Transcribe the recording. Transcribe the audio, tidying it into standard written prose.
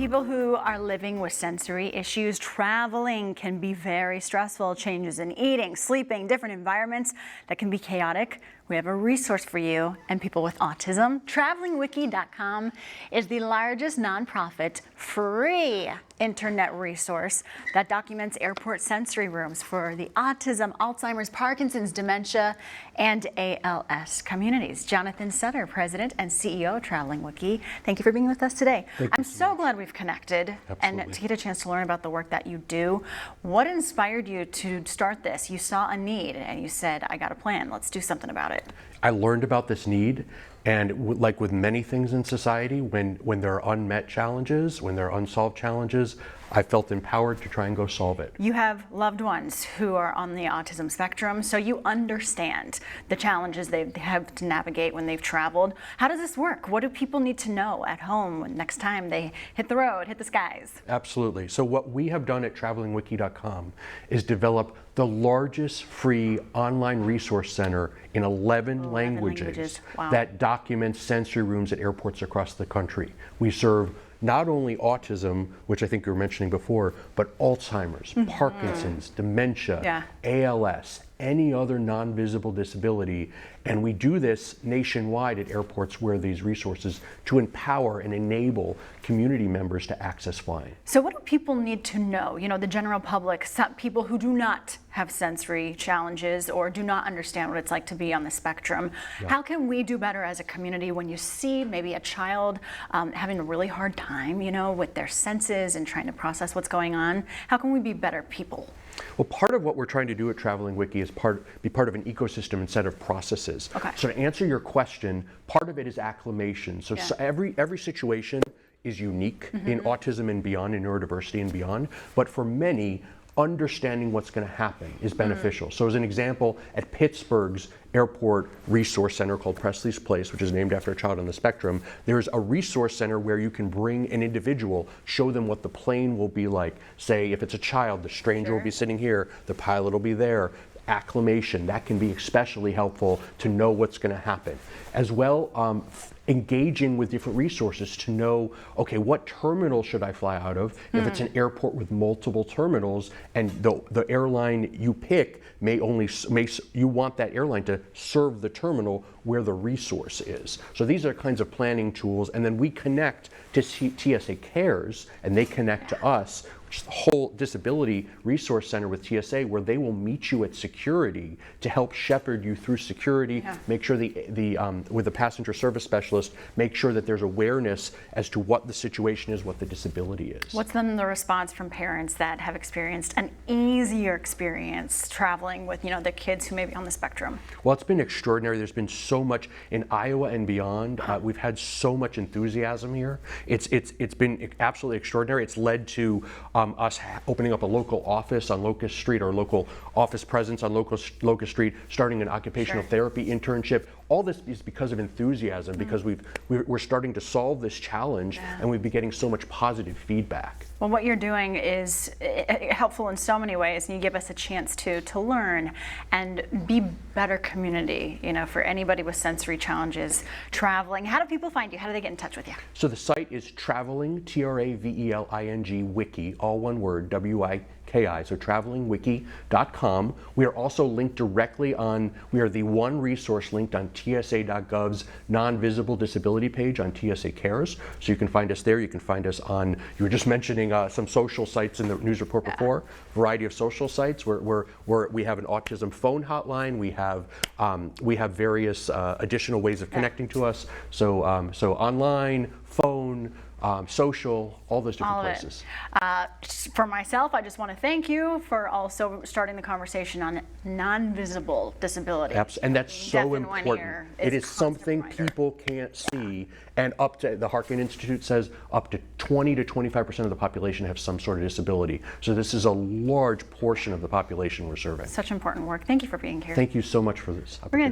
People who are living with sensory issues, traveling can be very stressful. Changes in eating, sleeping, different environments that can be chaotic. We have a resource for you and people with autism. TravelingWiki.com is the largest nonprofit free internet resource that documents airport sensory rooms for the autism, Alzheimer's, Parkinson's, dementia, and ALS communities. Jonathan Sutter, President and CEO of Traveling Wiki, thank you for being with us today. I'm so glad we've connected. Absolutely. And to get a chance to learn about the work that you do. What inspired you to start this? You saw a need and you said, I got a plan, let's do something about it. I learned about this need, and like with many things in society, when there are unmet challenges, when there are unsolved challenges, I felt empowered to try and go solve it. You have loved ones who are on the autism spectrum, so you understand the challenges they have to navigate when they've traveled. How does this work? What do people need to know at home when next time they hit the road, hit the skies? Absolutely. So what we have done at TravelingWiki.com is develop the largest free online resource center in 11 languages. Wow. That documents sensory rooms at airports across the country. We serve not only autism, which I think you were mentioning before, but Alzheimer's, Parkinson's, dementia, ALS, any other non-visible disability. And we do this nationwide at airports where these resources to empower and enable community members to access flying. So what do people need to know? You know, the general public, some people who do not have sensory challenges or do not understand what it's like to be on the spectrum. How can we do better as a community when you see maybe a child having a really hard time, you know, with their senses and trying to process what's going on? How can we be better people? Well, part of what we're trying to do at Traveling Wiki is be part of an ecosystem and set of processes. Okay. So to answer your question, part of it is acclimation. So, every situation is unique in autism and beyond, in neurodiversity and beyond. But for many, understanding what's going to happen is beneficial. So as an example, at Pittsburgh's airport resource center called Presley's Place, which is named after a child on the spectrum, there's a resource center where you can bring an individual, show them what the plane will be like. Say if it's a child, the stranger will be sitting here, the pilot will be there. Acclimation, that can be especially helpful to know what's going to happen. As well, engaging with different resources to know, okay, what terminal should I fly out of? If it's an airport with multiple terminals and the airline you pick you want that airline to serve the terminal where the resource is. So these are kinds of planning tools, and then we connect to TSA Cares and they connect to us, which is the whole disability resource center with TSA, where they will meet you at security to help shepherd you through security, make sure with the passenger service specialist, make sure that there's awareness as to what the situation is, what the disability is. What's then the response from parents that have experienced an easier experience traveling with, you know, the kids who may be on the spectrum? Well, it's been extraordinary. There's been so much in Iowa and beyond. We've had so much enthusiasm here. It's been absolutely extraordinary. It's led to us opening up a local office on Locust Street, or local office presence on Locust Street, starting an occupational therapy internship. All this is because of enthusiasm, because we're starting to solve this challenge, and we've been getting so much positive feedback. Well, what you're doing is helpful in so many ways, and you give us a chance to learn and be better community, you know, for anybody with sensory challenges traveling. How do people find you? How do they get in touch with you? So the site is Traveling, TRAVELING, Wiki, all one word, WIKI, so TravelingWiki.com. We are also linked directly we are the one resource linked on TSA.gov's non-visible disability page on TSA Cares. So you can find us there. You can find us on, you were just mentioning some social sites in the news report before, variety of social sites where we have an autism phone hotline. We have various additional ways of connecting to us. So online, phone, social, all those different places. For myself, I just want to thank you for also starting the conversation on non-visible disability. And that's so important. It is something people can't see, and up to, the Harkin Institute says, up to 20 to 25% of the population have some sort of disability. So this is a large portion of the population we're serving. Such important work. Thank you for being here. Thank you so much for this opportunity.